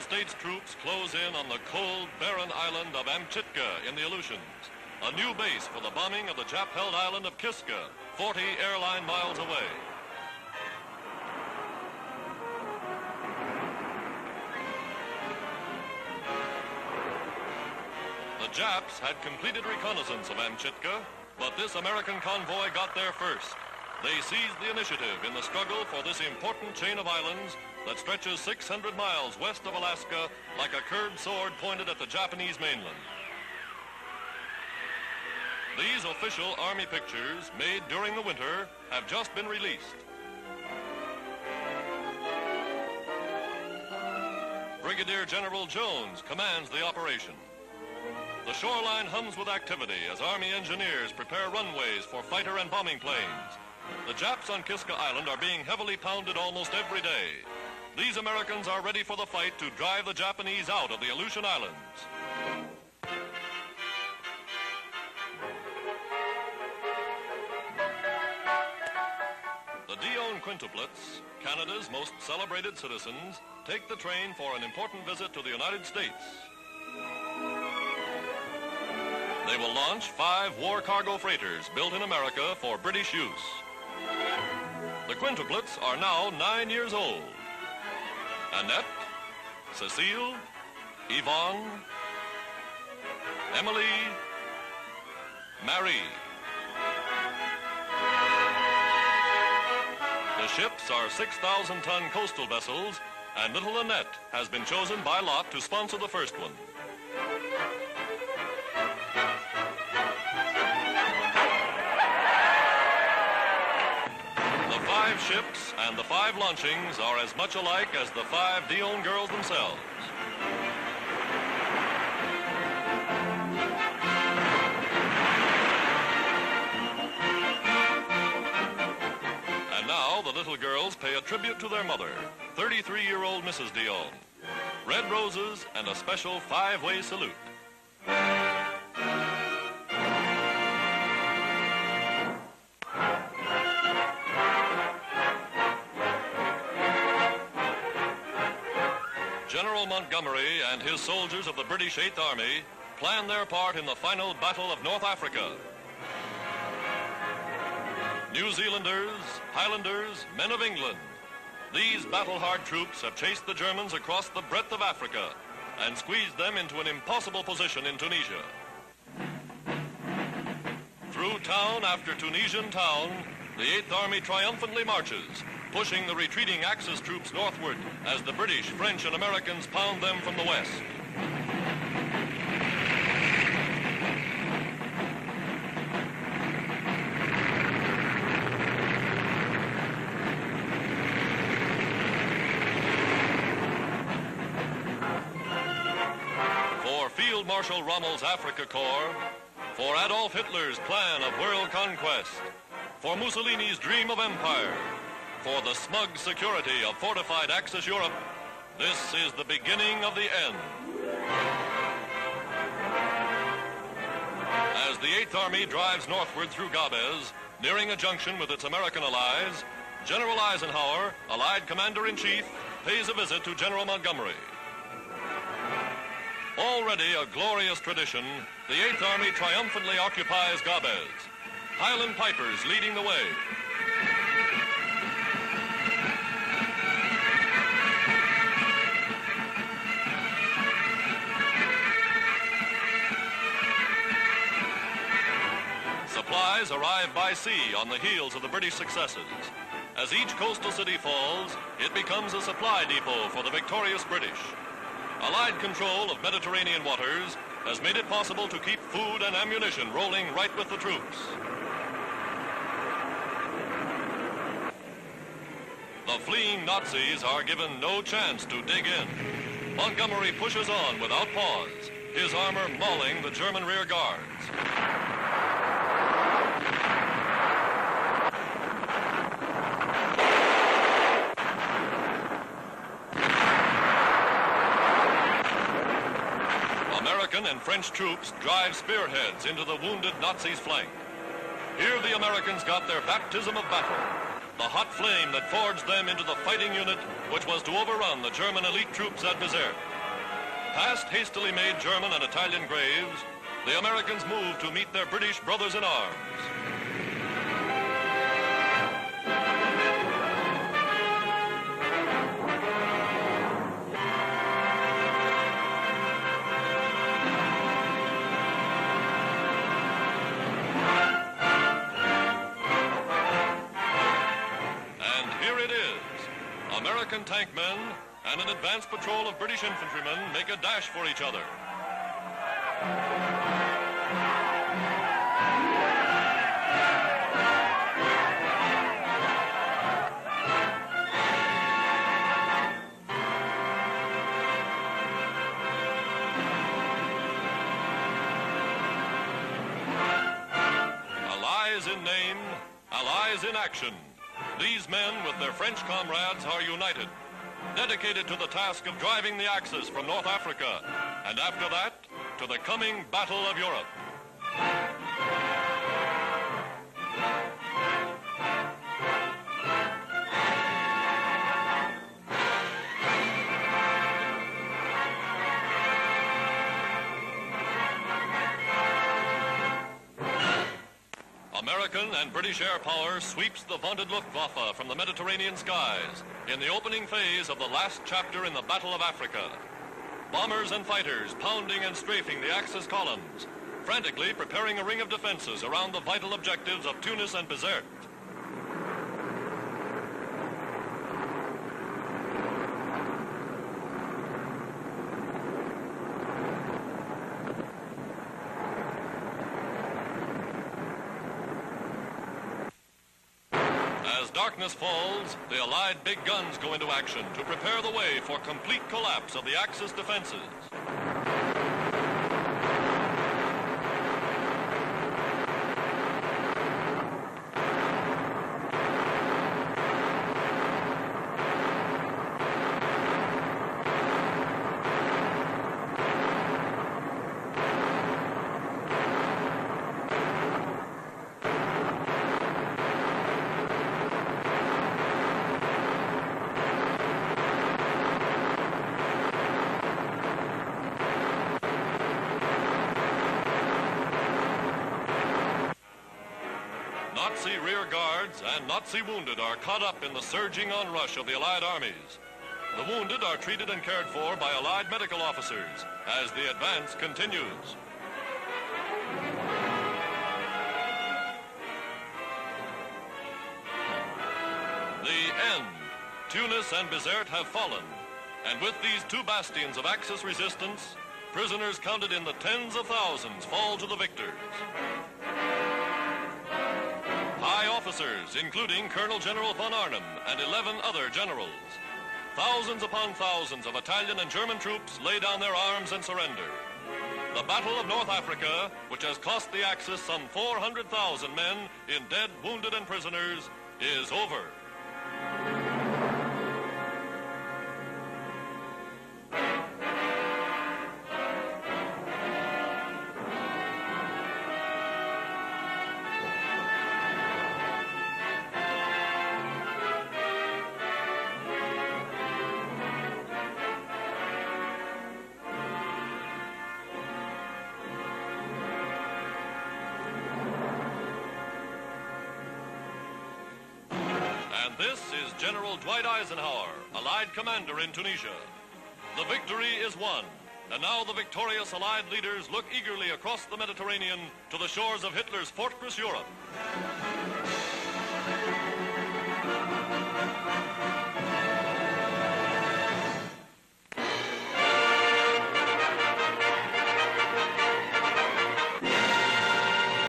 States troops close in on the cold, barren island of Amchitka in the Aleutians, a new base for the bombing of the Jap-held island of Kiska, 40 airline miles away. The Japs had completed reconnaissance of Amchitka, but this American convoy got there first. They seized the initiative in the struggle for this important chain of islands that stretches 600 miles west of Alaska like a curved sword pointed at the Japanese mainland. These official Army pictures, made during the winter, have just been released. Brigadier General Jones commands the operation. The shoreline hums with activity as Army engineers prepare runways for fighter and bombing planes. The Japs on Kiska Island are being heavily pounded almost every day. These Americans are ready for the fight to drive the Japanese out of the Aleutian Islands. The Dionne quintuplets, Canada's most celebrated citizens, take the train for an important visit to the United States. They will launch 5 war cargo freighters built in America for British use. The quintuplets are now 9 years old. Annette, Cecile, Yvonne, Emily, Marie. The ships are 6,000-ton coastal vessels, and little Annette has been chosen by lot to sponsor the first one. The 5 ships and the 5 launchings are as much alike as the 5 Dionne girls themselves. And now the little girls pay a tribute to their mother, 33-year-old Mrs. Dionne. Red roses and a special 5-way salute. General Montgomery and his soldiers of the British 8th Army planned their part in the final Battle of North Africa. New Zealanders, Highlanders, men of England, these battle-hard troops have chased the Germans across the breadth of Africa and squeezed them into an impossible position in Tunisia. Through town after Tunisian town, the 8th Army triumphantly marches, pushing the retreating Axis troops northward as the British, French, and Americans pound them from the west. For Field Marshal Rommel's Africa Corps, for Adolf Hitler's plan of world conquest, for Mussolini's dream of empire, for the smug security of fortified Axis Europe, this is the beginning of the end. As the 8th Army drives northward through Gabes, nearing a junction with its American allies, General Eisenhower, Allied Commander-in-Chief, pays a visit to General Montgomery. Already a glorious tradition, the 8th Army triumphantly occupies Gabes, Highland Pipers leading the way. Supplies arrive by sea on the heels of the British successes. As each coastal city falls, it becomes a supply depot for the victorious British. Allied control of Mediterranean waters has made it possible to keep food and ammunition rolling right with the troops. The fleeing Nazis are given no chance to dig in. Montgomery pushes on without pause, his armor mauling the German rear guards. American and French troops drive spearheads into the wounded Nazis' flank. Here the Americans got their baptism of battle, the hot flame that forged them into the fighting unit which was to overrun the German elite troops at BIZERTE. Past hastily made German and Italian graves, the Americans moved to meet their British brothers in arms. American tank men and an advance patrol of British infantrymen make a dash for each other. Allies in name, allies in action. These men, with their French comrades, are united, dedicated to the task of driving the Axis from North Africa, and after that, to the coming Battle of Europe. American and British air power sweeps the vaunted Luftwaffe from the Mediterranean skies in the opening phase of the last chapter in the Battle of Africa. Bombers and fighters pounding and strafing the Axis columns, frantically preparing a ring of defenses around the vital objectives of Tunis and BIZERTE. As darkness falls, the Allied big guns go into action to prepare the way for complete collapse of the Axis defenses. Nazi rear guards and Nazi wounded are caught up in the surging onrush of the Allied armies. The wounded are treated and cared for by Allied medical officers as the advance continues. The end. Tunis and BIZERTE have fallen, and with these two bastions of Axis resistance, prisoners counted in the tens of thousands fall to the victors. High officers, including Colonel General von Arnim and 11 other generals. Thousands upon thousands of Italian and German troops lay down their arms and surrender. The Battle of North Africa, which has cost the Axis some 400,000 men in dead, wounded, and prisoners, is over. And this is General Dwight Eisenhower, Allied commander in Tunisia. The victory is won, and now the victorious Allied leaders look eagerly across the Mediterranean to the shores of Hitler's fortress Europe.